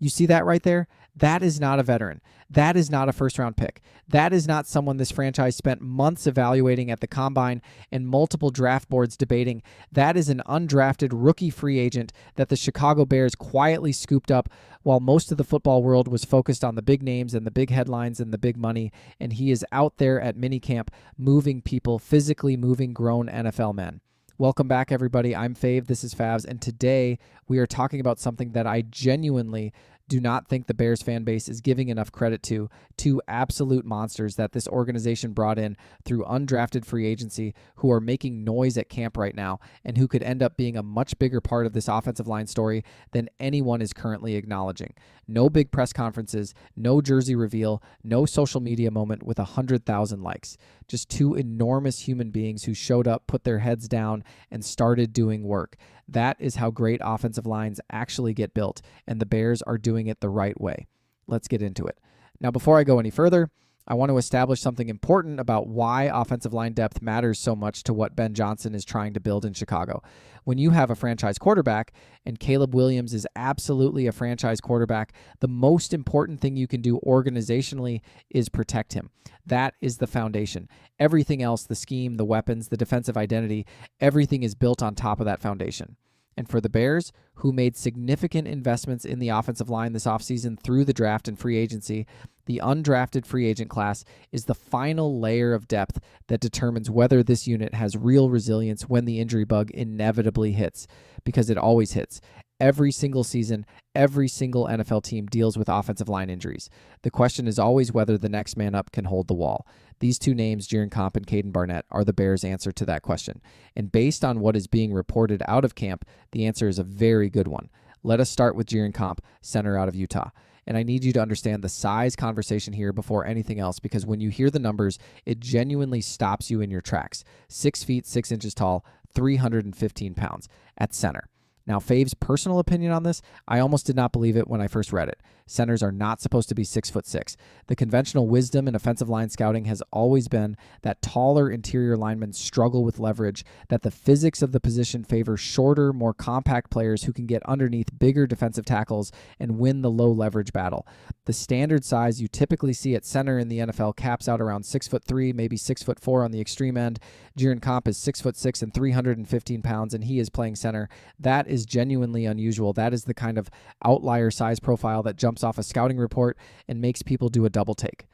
You see that right there? That is not a veteran. That is not a first-round pick. That is not someone this franchise spent months evaluating at the combine and multiple draft boards debating. That is an undrafted rookie free agent that the Chicago Bears quietly scooped up while most of the football world was focused on the big names and the big headlines and the big money, and he is out there at minicamp moving people, physically moving grown NFL men. Welcome back, everybody. I'm Fave. This is Favs, and today we are talking about something that I genuinely do not think the Bears fan base is giving enough credit to. Two absolute monsters that this organization brought in through undrafted free agency who are making noise at camp right now and who could end up being a much bigger part of this offensive line story than anyone is currently acknowledging. No big press conferences, no jersey reveal, no social media moment with 100,000 likes. Just two enormous human beings who showed up, put their heads down, and started doing work. That is how great offensive lines actually get built, and the Bears are doing it the right way. Let's get into it. Now, before I go any further, I want to establish something important about why offensive line depth matters so much to what Ben Johnson is trying to build in Chicago. When you have a franchise quarterback, and Caleb Williams is absolutely a franchise quarterback, the most important thing you can do organizationally is protect him. That is the foundation. Everything else, the scheme, the weapons, the defensive identity, everything is built on top of that foundation. And for the Bears, who made significant investments in the offensive line this offseason through the draft and free agency, the undrafted free agent class is the final layer of depth that determines whether this unit has real resilience when the injury bug inevitably hits, because it always hits. Every single season, every single NFL team deals with offensive line injuries. The question is always whether the next man up can hold the wall. These two names, Jiren Comp and Kaden Barnett, are the Bears' answer to that question. And based on what is being reported out of camp, the answer is a very good one. Let us start with Jiren Comp, center out of Utah. And I need you to understand the size conversation here before anything else, because when you hear the numbers, it genuinely stops you in your tracks. 6 feet, 6 inches tall, 315 pounds at center. Now, Fave's personal opinion on this, I almost did not believe it when I first read it. Centers are not supposed to be 6'6". The conventional wisdom in offensive line scouting has always been that taller interior linemen struggle with leverage, that the physics of the position favor shorter, more compact players who can get underneath bigger defensive tackles and win the low leverage battle. The standard size you typically see at center in the NFL caps out around 6'3", maybe 6'4" on the extreme end. Jiren Comp is 6'6" and 315 pounds, and he is playing center. That is genuinely unusual. That is the kind of outlier size profile that jumps off a scouting report and makes people do a double take.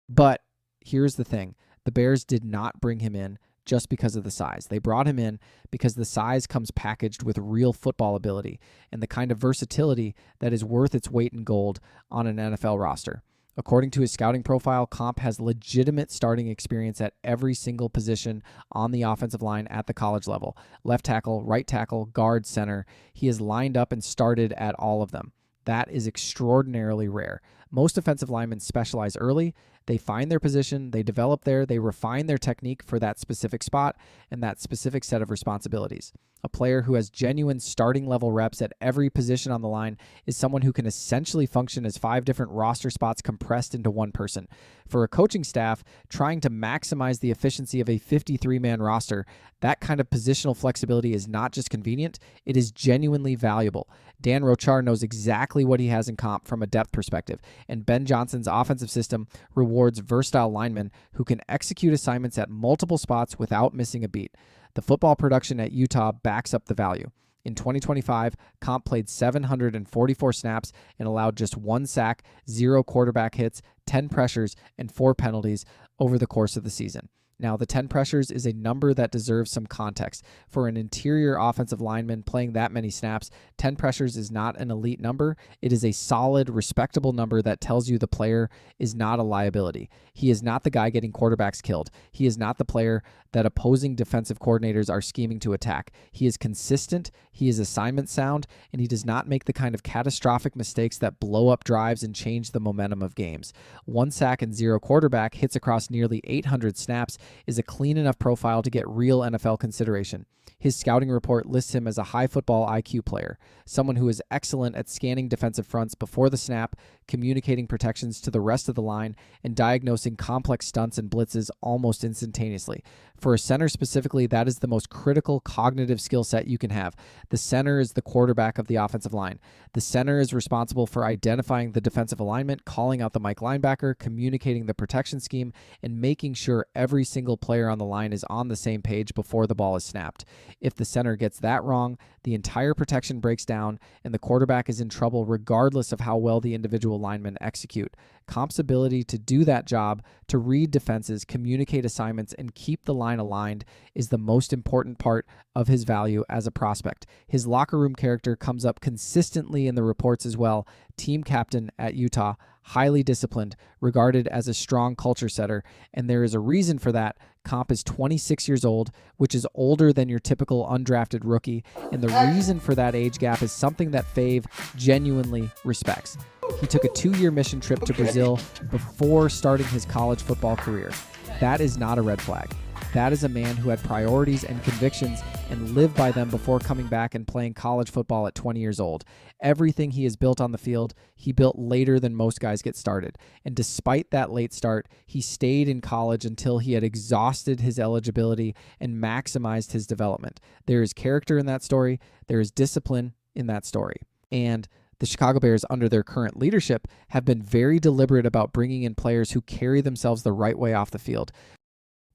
But here's the thing. The Bears did not bring him in just because of the size. They brought him in because the size comes packaged with real football ability and the kind of versatility that is worth its weight in gold on an NFL roster. According to his scouting profile, Comp has legitimate starting experience at every single position on the offensive line at the college level. Left tackle, right tackle, guard, center. He has lined up and started at all of them. That is extraordinarily rare. Most offensive linemen specialize early. They find their position, they develop there, they refine their technique for that specific spot and that specific set of responsibilities. A player who has genuine starting level reps at every position on the line is someone who can essentially function as 5 different roster spots compressed into one person. For a coaching staff trying to maximize the efficiency of a 53-man roster, that kind of positional flexibility is not just convenient, it is genuinely valuable. Dan Rochar knows exactly what he has in Comp from a depth perspective, and Ben Johnson's offensive system rewards versatile linemen who can execute assignments at multiple spots without missing a beat. The football production at Utah backs up the value. In 2025, Comp played 744 snaps and allowed just 1 sack, 0 quarterback hits, 10 pressures, and 4 penalties over the course of the season. Now, the 10 pressures is a number that deserves some context. For an interior offensive lineman playing that many snaps, 10 pressures is not an elite number. It is a solid, respectable number that tells you the player is not a liability. He is not the guy getting quarterbacks killed. He is not the player that opposing defensive coordinators are scheming to attack. He is consistent, he is assignment sound, and he does not make the kind of catastrophic mistakes that blow up drives and change the momentum of games. 1 sack and 0 quarterback hits across nearly 800 snaps is a clean enough profile to get real NFL consideration. His scouting report lists him as a high football IQ player, someone who is excellent at scanning defensive fronts before the snap, communicating protections to the rest of the line, and diagnosing complex stunts and blitzes almost instantaneously. For a center specifically, that is the most critical cognitive skill set you can have. The center is the quarterback of the offensive line. The center is responsible for identifying the defensive alignment, calling out the Mike linebacker, communicating the protection scheme, and making sure every single player on the line is on the same page before the ball is snapped. If the center gets that wrong, the entire protection breaks down, and the quarterback is in trouble regardless of how well the individual linemen execute. Comp's ability to do that job, to read defenses, communicate assignments, and keep the line aligned is the most important part of his value as a prospect. His locker room character comes up consistently in the reports as well. Team captain at Utah, highly disciplined, regarded as a strong culture setter, and there is a reason for that. Comp is 26 years old, which is older than your typical undrafted rookie, and the reason for that age gap is something that Fave genuinely respects. He took a 2-year mission trip to Brazil before starting his college football career. That is not a red flag. That is a man who had priorities and convictions and lived by them before coming back and playing college football at 20 years old. Everything he has built on the field, he built later than most guys get started. And despite that late start, he stayed in college until he had exhausted his eligibility and maximized his development. There is character in that story. There is discipline in that story. And the Chicago Bears, under their current leadership, have been very deliberate about bringing in players who carry themselves the right way off the field.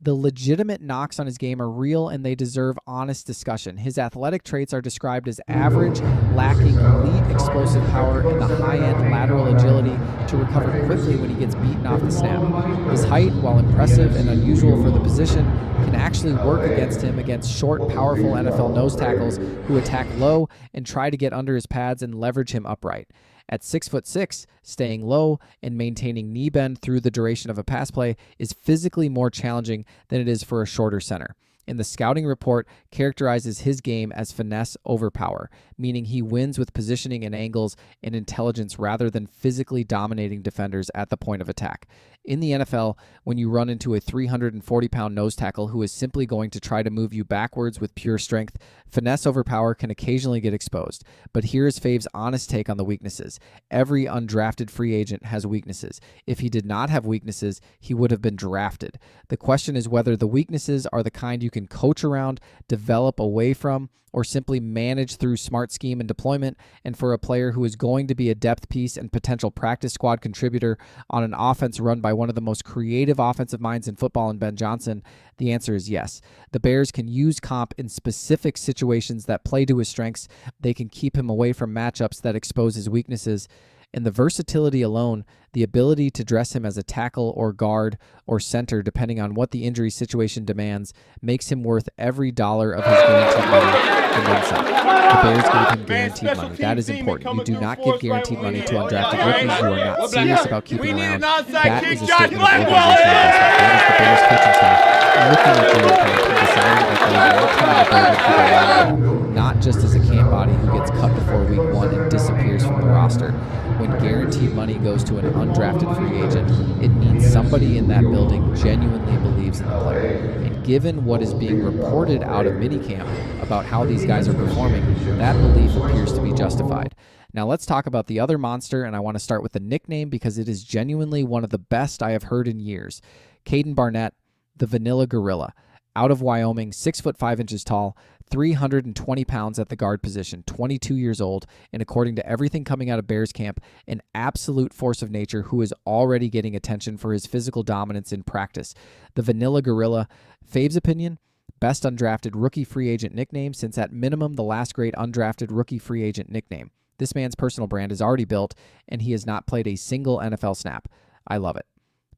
The legitimate knocks on his game are real, and they deserve honest discussion. His athletic traits are described as average, lacking elite explosive power and the high-end lateral agility to recover quickly when he gets beaten off the snap. His height, while impressive and unusual for the position, can actually work against him against short, powerful NFL nose tackles who attack low and try to get under his pads and leverage him upright. At 6'6", staying low and maintaining knee bend through the duration of a pass play is physically more challenging than it is for a shorter center. And the scouting report characterizes his game as finesse over power, meaning he wins with positioning and angles and intelligence rather than physically dominating defenders at the point of attack. In the NFL, when you run into a 340-pound nose tackle who is simply going to try to move you backwards with pure strength, finesse over power can occasionally get exposed. But here is Fave's honest take on the weaknesses. Every undrafted free agent has weaknesses. If he did not have weaknesses, he would have been drafted. The question is whether the weaknesses are the kind you can coach around, develop away from, or simply manage through smart scheme and deployment. And for a player who is going to be a depth piece and potential practice squad contributor on an offense run by one of the most creative offensive minds in football in Ben Johnson, the answer is yes. The Bears can use Comp in specific situations that play to his strengths. They can keep him away from matchups that expose his weaknesses. And the versatility alone, the ability to dress him as a tackle or guard or center depending on what the injury situation demands, makes him worth every dollar of his guaranteed money and then some. The Bears gave him guaranteed money. That is important. You do not give guaranteed money to undrafted rookies. You are not serious about keeping around. That is a statement of organizational investment. That is the Bears coaching staff looking at Jiren Comp and deciding that they want him in the building for the long run, not just as a camp body who gets cut before week 1 and disappears from the roster. When guaranteed money goes to an undrafted free agent, it means somebody in that building genuinely believes in the player. And given what is being reported out of minicamp about how these guys are performing, that belief appears to be justified. Now let's talk about the other monster, and I want to start with the nickname because it is genuinely one of the best I have heard in years. Kaden Barnett, the Vanilla Gorilla. Out of Wyoming, 6'5" tall, 320 pounds at the guard position, 22 years old, and according to everything coming out of Bears camp, an absolute force of nature who is already getting attention for his physical dominance in practice. The Vanilla Gorilla, Fave's opinion, best undrafted rookie free agent nickname since at minimum the last great undrafted rookie free agent nickname. This man's personal brand is already built, and he has not played a single NFL snap. I love it.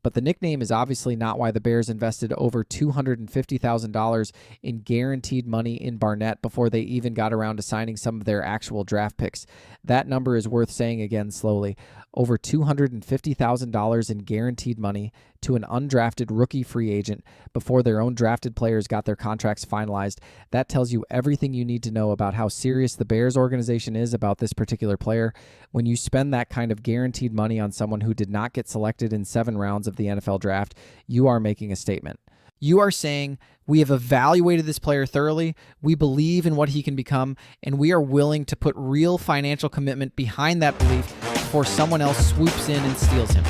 But the nickname is obviously not why the Bears invested over $250,000 in guaranteed money in Barnett before they even got around to signing some of their actual draft picks. That number is worth saying again slowly. Over $250,000 in guaranteed money to an undrafted rookie free agent before their own drafted players got their contracts finalized. That tells you everything you need to know about how serious the Bears organization is about this particular player. When you spend that kind of guaranteed money on someone who did not get selected in 7 rounds of the NFL draft, you are making a statement. You are saying, we have evaluated this player thoroughly, we believe in what he can become, and we are willing to put real financial commitment behind that belief before someone else swoops in and steals him.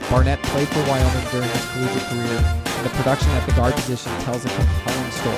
Barnett played for Wyoming during his collegiate career, And the production at the guard position tells a compelling story.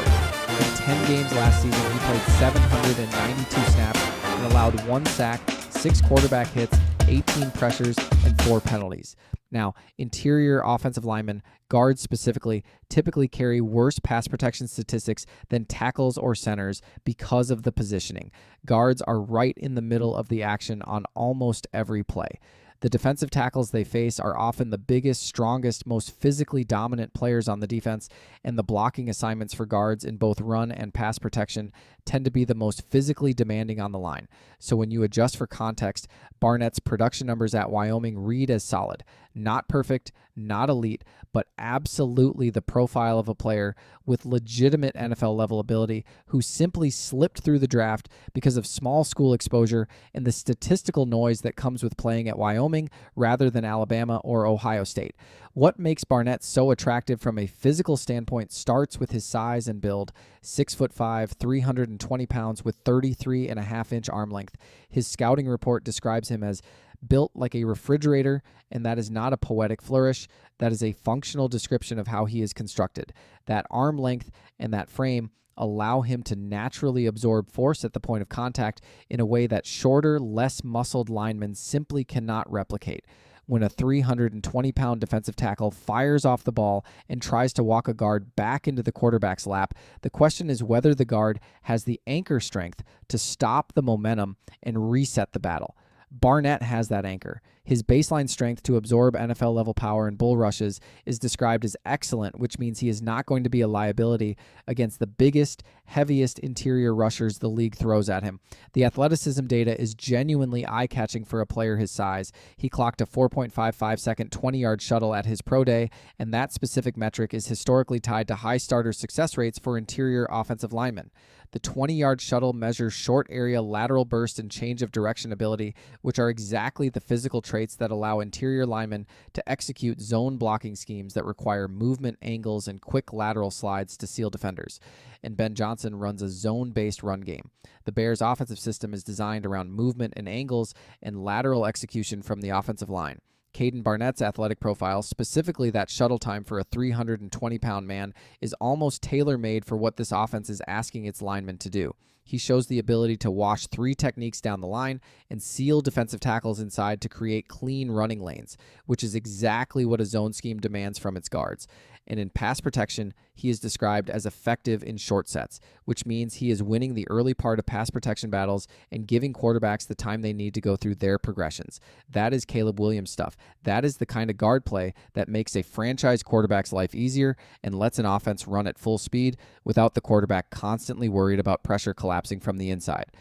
In 10 games last season, he played 792 snaps and allowed 1 sack, 6 quarterback hits, 18 pressures, and 4 penalties. Now, interior offensive linemen, guards specifically, typically carry worse pass protection statistics than tackles or centers because of the positioning. Guards are right in the middle of the action on almost every play. The defensive tackles they face are often the biggest, strongest, most physically dominant players on the defense, and the blocking assignments for guards in both run and pass protection tend to be the most physically demanding on the line. So when you adjust for context, Barnett's production numbers at Wyoming read as solid. Not perfect, not elite, but absolutely the profile of a player with legitimate NFL-level ability who simply slipped through the draft because of small school exposure and the statistical noise that comes with playing at Wyoming rather than Alabama or Ohio State. What makes Barnett so attractive from a physical standpoint starts with his size and build. 6'5", 320 pounds with 33.5-inch arm length. His scouting report describes him as built like a refrigerator, and that is not a poetic flourish. That is a functional description of how he is constructed. That arm length and that frame allow him to naturally absorb force at the point of contact in a way that shorter, less muscled linemen simply cannot replicate. When a 320-pound defensive tackle fires off the ball and tries to walk a guard back into the quarterback's lap, the question is whether the guard has the anchor strength to stop the momentum and reset the battle. Barnett has that anchor. His baseline strength to absorb NFL-level power and bull rushes is described as excellent, which means he is not going to be a liability against the biggest, heaviest interior rushers the league throws at him. The athleticism data is genuinely eye-catching for a player his size. He clocked a 4.55-second 20-yard shuttle at his pro day, and that specific metric is historically tied to high starter success rates for interior offensive linemen. The 20-yard shuttle measures short area lateral burst and change of direction ability, which are exactly the physical traits that allow interior linemen to execute zone blocking schemes that require movement angles and quick lateral slides to seal defenders. And Ben Johnson runs a zone-based run game. The Bears' offensive system is designed around movement and angles and lateral execution from the offensive line. Kaden Barnett's athletic profile, specifically that shuttle time for a 320-pound man, is almost tailor-made for what this offense is asking its linemen to do. He shows the ability to wash 3 techniques down the line and seal defensive tackles inside to create clean running lanes, which is exactly what a zone scheme demands from its guards. And in pass protection, he is described as effective in short sets, which means he is winning the early part of pass protection battles and giving quarterbacks the time they need to go through their progressions. That is Caleb Williams stuff. That is the kind of guard play that makes a franchise quarterback's life easier and lets an offense run at full speed without the quarterback constantly worried about pressure collapsing from the inside.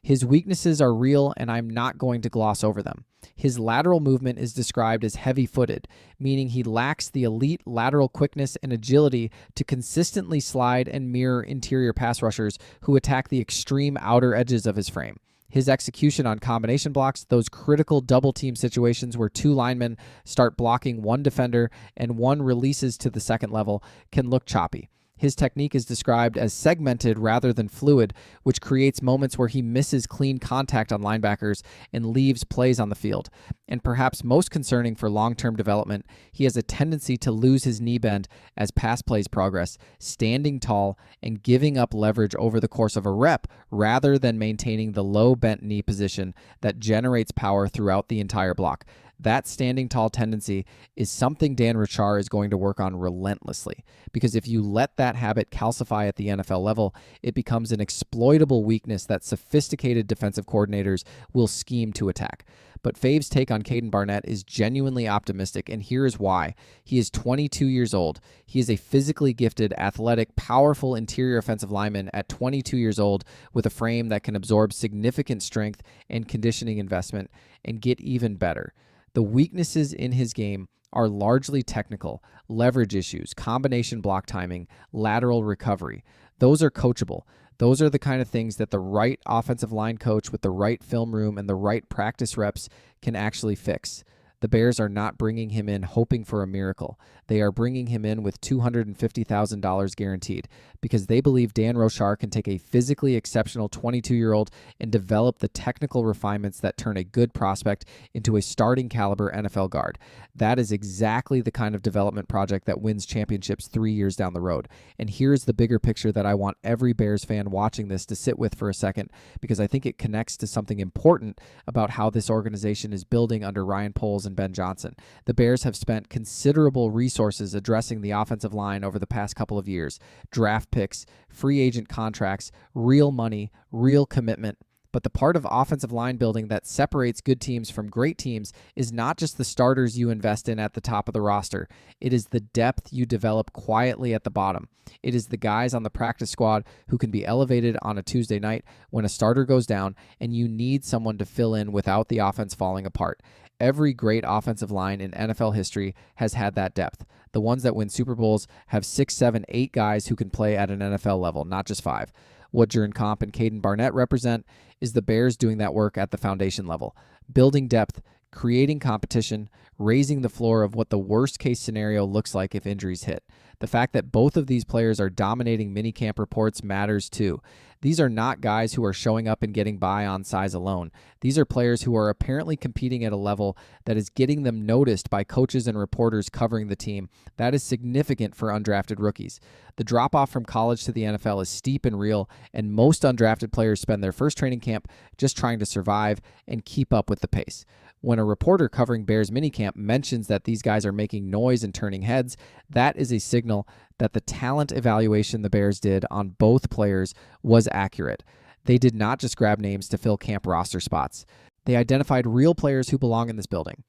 His weaknesses are real, and I'm not going to gloss over them. His lateral movement is described as heavy-footed, meaning he lacks the elite lateral quickness and agility to consistently slide and mirror interior pass rushers who attack the extreme outer edges of his frame. His execution on combination blocks, those critical double-team situations where 2 linemen start blocking 1 defender and 1 releases to the second level, can look choppy. His technique is described as segmented rather than fluid, which creates moments where he misses clean contact on linebackers and leaves plays on the field. And perhaps most concerning for long-term development, he has a tendency to lose his knee bend as pass plays progress, standing tall and giving up leverage over the course of a rep rather than maintaining the low bent knee position that generates power throughout the entire block. That standing tall tendency is something Dan Richard is going to work on relentlessly, because if you let that habit calcify at the NFL level, it becomes an exploitable weakness that sophisticated defensive coordinators will scheme to attack. But Fave's take on Kaden Barnett is genuinely optimistic, and here is why. He is 22 years old. He is a physically gifted, athletic, powerful interior offensive lineman at 22 years old with a frame that can absorb significant strength and conditioning investment and get even better. The weaknesses in his game are largely technical: leverage issues, combination block timing, lateral recovery. Those are coachable. Those are the kind of things that the right offensive line coach with the right film room and the right practice reps can actually fix. The Bears are not bringing him in hoping for a miracle. They are bringing him in with $250,000 guaranteed because they believe Dan Rochar can take a physically exceptional 22-year-old and develop the technical refinements that turn a good prospect into a starting caliber NFL guard. That is exactly the kind of development project that wins championships 3 years down the road. And here's the bigger picture that I want every Bears fan watching this to sit with for a second, because I think it connects to something important about how this organization is building under Ryan Poles and Ben Johnson. The Bears have spent considerable resources addressing the offensive line over the past couple of years. Draft picks, free agent contracts, real money, real commitment. But the part of offensive line building that separates good teams from great teams is not just the starters you invest in at the top of the roster. It is the depth you develop quietly at the bottom. It is the guys on the practice squad who can be elevated on a Tuesday night when a starter goes down and you need someone to fill in without the offense falling apart. Every great offensive line in NFL history has had that depth. The ones that win Super Bowls have 6, 7, 8 guys who can play at an NFL level, not just 5. What Jiren Comp and Kaden Barnett represent is the Bears doing that work at the foundation level, building depth, creating competition, raising the floor of what the worst-case scenario looks like if injuries hit. The fact that both of these players are dominating minicamp reports matters too. These are not guys who are showing up and getting by on size alone. These are players who are apparently competing at a level that is getting them noticed by coaches and reporters covering the team. That is significant for undrafted rookies. The drop-off from college to the NFL is steep and real, and most undrafted players spend their first training camp just trying to survive and keep up with the pace. When a reporter covering Bears minicamp mentions that these guys are making noise and turning heads, that is a signal that the talent evaluation the Bears did on both players was accurate. They did not just grab names to fill camp roster spots. They identified real players who belong in this building.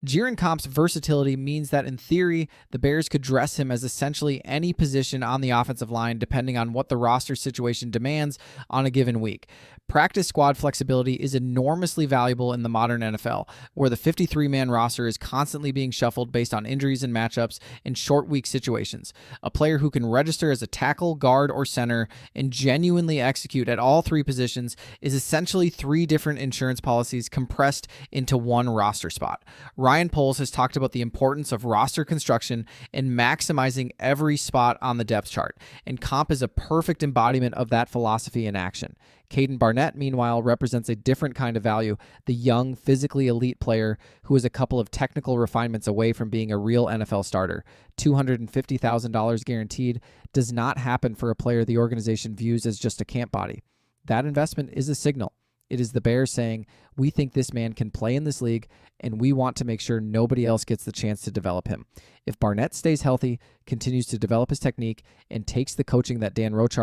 Jiren Comp's versatility means that in theory, the Bears could dress him as essentially any position on the offensive line depending on what the roster situation demands on a given week. Practice squad flexibility is enormously valuable in the modern NFL, where the 53-man roster is constantly being shuffled based on injuries and matchups in short week situations. A player who can register as a tackle, guard, or center and genuinely execute at all 3 positions is essentially 3 different insurance policies compressed into one roster spot. Ryan Poles has talked about the importance of roster construction and maximizing every spot on the depth chart, and Comp is a perfect embodiment of that philosophy in action. Kaden Barnett, meanwhile, represents a different kind of value, the young, physically elite player who is a couple of technical refinements away from being a real NFL starter. $250,000 guaranteed does not happen for a player the organization views as just a camp body. That investment is a signal. It is the Bears saying, we think this man can play in this league, and we want to make sure nobody else gets the chance to develop him. If Barnett stays healthy, continues to develop his technique, and takes the coaching that Dan Rochar